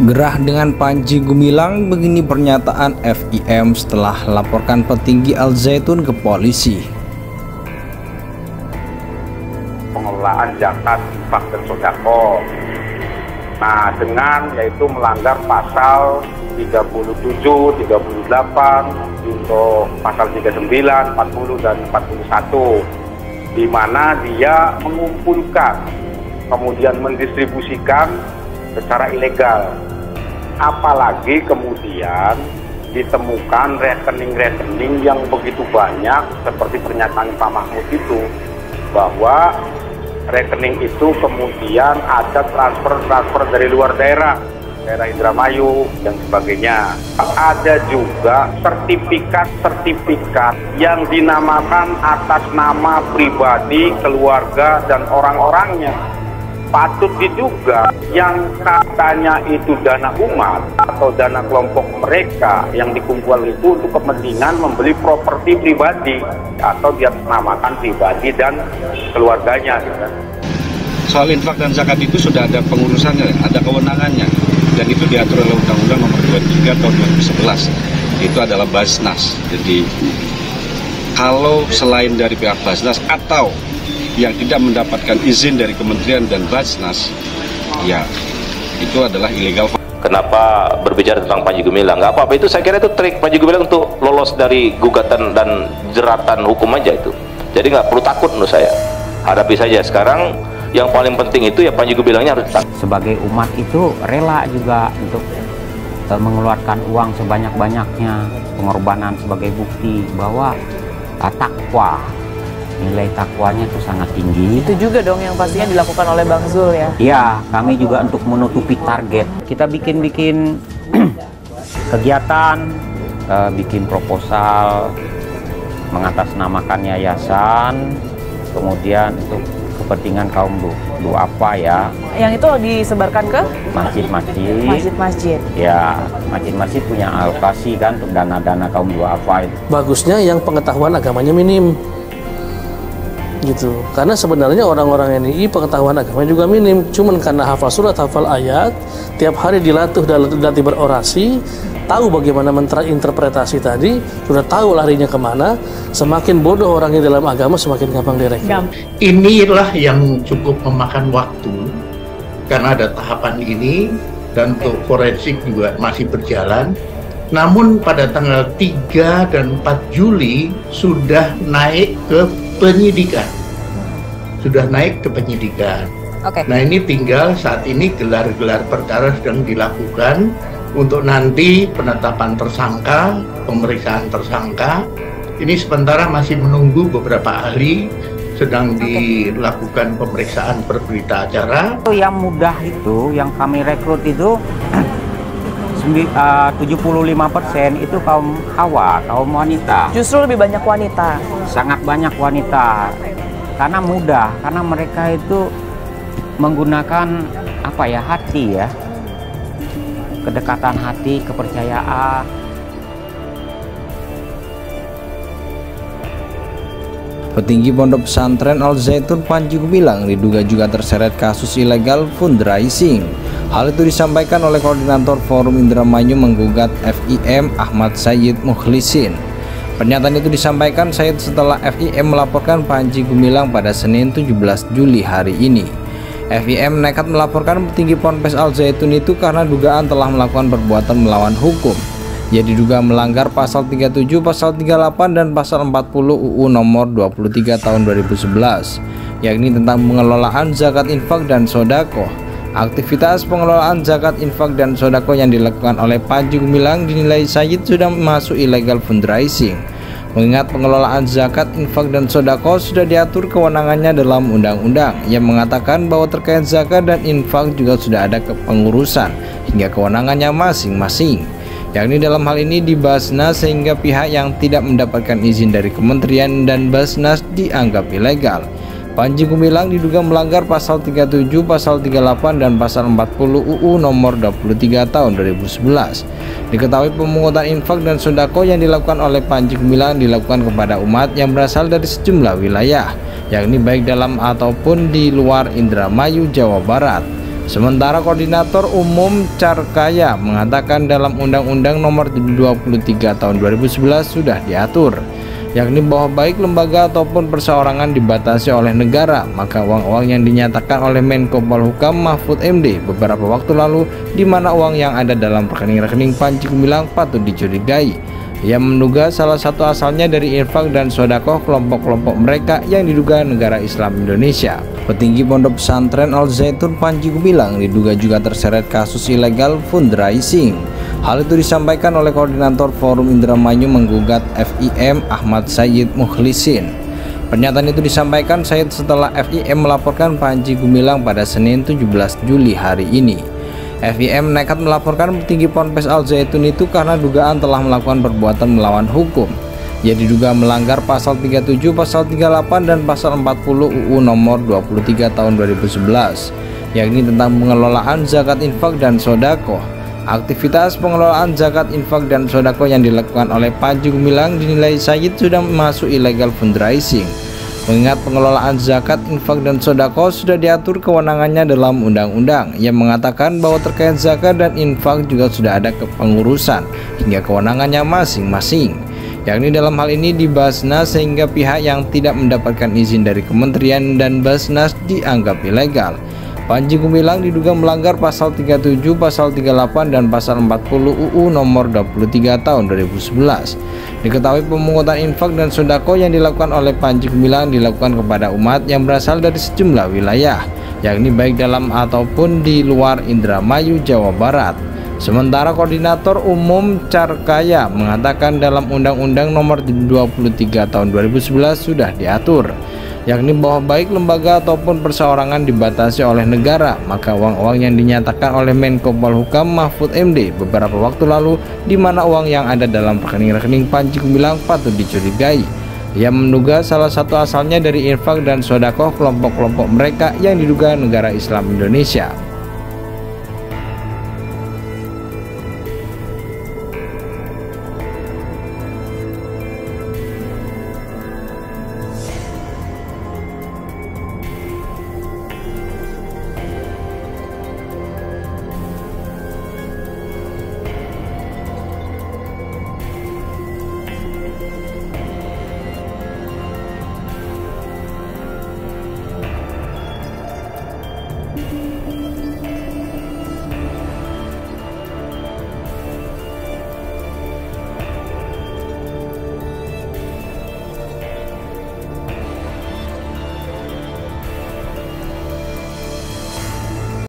Gerah dengan Panji Gumilang, begini pernyataan FIM setelah laporkan petinggi Al Zaitun ke polisi. Pengelolaan zakat, infak dan sodako. Nah, dengan yaitu melanggar pasal 37, 38, untuk pasal 39, 40 dan 41, di mana dia mengumpulkan kemudian mendistribusikan secara ilegal. Apalagi kemudian ditemukan rekening-rekening yang begitu banyak, seperti pernyataan Pak Mahfud itu, bahwa rekening itu kemudian ada transfer dari luar daerah Indramayu dan sebagainya. Ada juga sertifikat yang dinamakan atas nama pribadi, keluarga, dan orang-orangnya. Patut diduga yang katanya itu dana umat atau dana kelompok mereka yang dikumpulkan itu untuk kepentingan membeli properti pribadi atau diatasnamakan pribadi dan keluarganya. Gitu. Soal infak dan zakat itu sudah ada pengurusannya, ada kewenangannya, dan itu diatur oleh Undang-Undang Nomor 23 Tahun 2011. Itu adalah Basnas. Jadi kalau selain dari pihak Basnas atau yang tidak mendapatkan izin dari Kementerian dan Basnas, ya itu adalah ilegal. Kenapa berbicara tentang Panji Gumilang? Nggak apa-apa, itu saya kira itu trik Panji Gumilang untuk lolos dari gugatan dan jeratan hukum aja itu. Jadi nggak perlu takut menurut saya. Hadapi saja. Sekarang yang paling penting itu ya Panji Gumilangnya harus ditangkap. Sebagai umat itu rela juga untuk mengeluarkan uang sebanyak-banyaknya, pengorbanan sebagai bukti bahwa takwa, nilai takwanya itu sangat tinggi. Itu juga dong yang pastinya dilakukan oleh Bang Zul ya? Iya, kami juga untuk menutupi target. Kita bikin kegiatan, bikin proposal, mengatasnamakan yayasan, kemudian untuk kepentingan kaum duafa ya. Yang itu disebarkan ke? Masjid-masjid. Masjid-masjid. Ya, masjid-masjid punya alokasi kan untuk dana-dana kaum duafa itu. Bagusnya yang pengetahuan agamanya minim. Gitu, karena sebenarnya orang-orang NII pengetahuan agama juga minim, cuman karena hafal surat, hafal ayat, tiap hari dilatih berorasi, tahu bagaimana interpretasi tadi, sudah tahu larinya kemana. Semakin bodoh orangnya dalam agama, semakin gampang direkrut. Inilah yang cukup memakan waktu, karena ada tahapan ini, dan untuk forensik juga masih berjalan. Namun pada tanggal 3 dan 4 Juli sudah naik ke penyidikan. Oke. Nah, ini tinggal saat ini gelar-gelar perkara sedang dilakukan untuk nanti penetapan tersangka, pemeriksaan tersangka. Ini sementara masih menunggu beberapa ahli, sedang dilakukan pemeriksaan berberita acara. Yang mudah itu, yang kami rekrut itu 75% itu kaum hawa, kaum wanita. Justru lebih banyak wanita. Sangat banyak wanita. Karena mudah, karena mereka itu menggunakan hati ya. Kedekatan hati, kepercayaan. Petinggi Pondok Pesantren Al Zaitun Panji Gumilang diduga juga terseret kasus ilegal fundraising. Hal itu disampaikan oleh Koordinator Forum Indramayu menggugat FIM Ahmad Sayyid Mukhlisin. Pernyataan itu disampaikan Sayyid setelah FIM melaporkan Panji Gumilang pada Senin 17 Juli hari ini. FIM nekat melaporkan petinggi Ponpes Al Zaitun itu karena dugaan telah melakukan perbuatan melawan hukum. Ia diduga melanggar pasal 37, pasal 38, dan pasal 40 UU nomor 23 tahun 2011, yakni tentang pengelolaan zakat infak dan sodako. Aktivitas pengelolaan zakat infak dan sodako yang dilakukan oleh Panji Gumilang dinilai Sayyid sudah masuk illegal fundraising. Mengingat pengelolaan zakat, infak, dan sodako sudah diatur kewenangannya dalam undang-undang yang mengatakan bahwa terkait zakat dan infak juga sudah ada kepengurusan hingga kewenangannya masing-masing, yakni dalam hal ini di Basnas, sehingga pihak yang tidak mendapatkan izin dari Kementerian dan Basnas dianggap ilegal. Panji Gumilang diduga melanggar pasal 37, pasal 38, dan pasal 40 UU nomor 23 tahun 2011. Diketahui pemungutan infak dan sodako yang dilakukan oleh Panji Gumilang dilakukan kepada umat yang berasal dari sejumlah wilayah, yakni baik dalam ataupun di luar Indramayu, Jawa Barat. Sementara Koordinator Umum Carkaya mengatakan dalam Undang-Undang Nomor 23 Tahun 2011 sudah diatur, yakni bahwa baik lembaga ataupun perseorangan dibatasi oleh negara, maka uang-uang yang dinyatakan oleh Menko Polhukam Mahfud MD beberapa waktu lalu, di mana uang yang ada dalam rekening-rekening Panji Gumilang patut dicurigai. Ia menduga salah satu asalnya dari infak dan sodakoh kelompok-kelompok mereka yang diduga negara Islam Indonesia. Petinggi Pondok Pesantren Al Zaitun Panji Gumilang diduga juga terseret kasus ilegal fundraising. Hal itu disampaikan oleh Koordinator Forum Indramayu menggugat FIM Ahmad Sayyid Mukhlisin. Pernyataan itu disampaikan Sayyid setelah FIM melaporkan Panji Gumilang pada Senin 17 Juli hari ini. FIM nekat melaporkan petinggi Ponpes Al Zaitun itu karena dugaan telah melakukan perbuatan melawan hukum. Ia diduga melanggar pasal 37, pasal 38, dan pasal 40 UU nomor 23 tahun 2011, yakni tentang pengelolaan zakat infak dan sodako. Aktivitas pengelolaan zakat infak dan sodako yang dilakukan oleh Panji Gumilang dinilai Sayyid sudah masuk illegal fundraising. Mengingat pengelolaan zakat, infak, dan sodako sudah diatur kewenangannya dalam undang-undang yang mengatakan bahwa terkait zakat dan infak juga sudah ada kepengurusan hingga kewenangannya masing-masing, yakni dalam hal ini di Basnas, sehingga pihak yang tidak mendapatkan izin dari kementerian dan Basnas dianggap ilegal. Panji Gumilang diduga melanggar pasal 37, pasal 38, dan pasal 40 UU nomor 23 tahun 2011. Diketahui pemungutan infak dan sodako yang dilakukan oleh Panji Gumilang dilakukan kepada umat yang berasal dari sejumlah wilayah, yakni baik dalam ataupun di luar Indramayu, Jawa Barat. Sementara Koordinator Umum Carkaya mengatakan dalam Undang-Undang Nomor 23 Tahun 2011 sudah diatur, yakni bahwa baik lembaga ataupun perseorangan dibatasi oleh negara, maka uang-uang yang dinyatakan oleh Menko Polhukam Mahfud MD beberapa waktu lalu, di mana uang yang ada dalam rekening-rekening Panji Gumilang patut dicurigai. Ia menduga salah satu asalnya dari infak dan sodakoh kelompok-kelompok mereka yang diduga negara Islam Indonesia.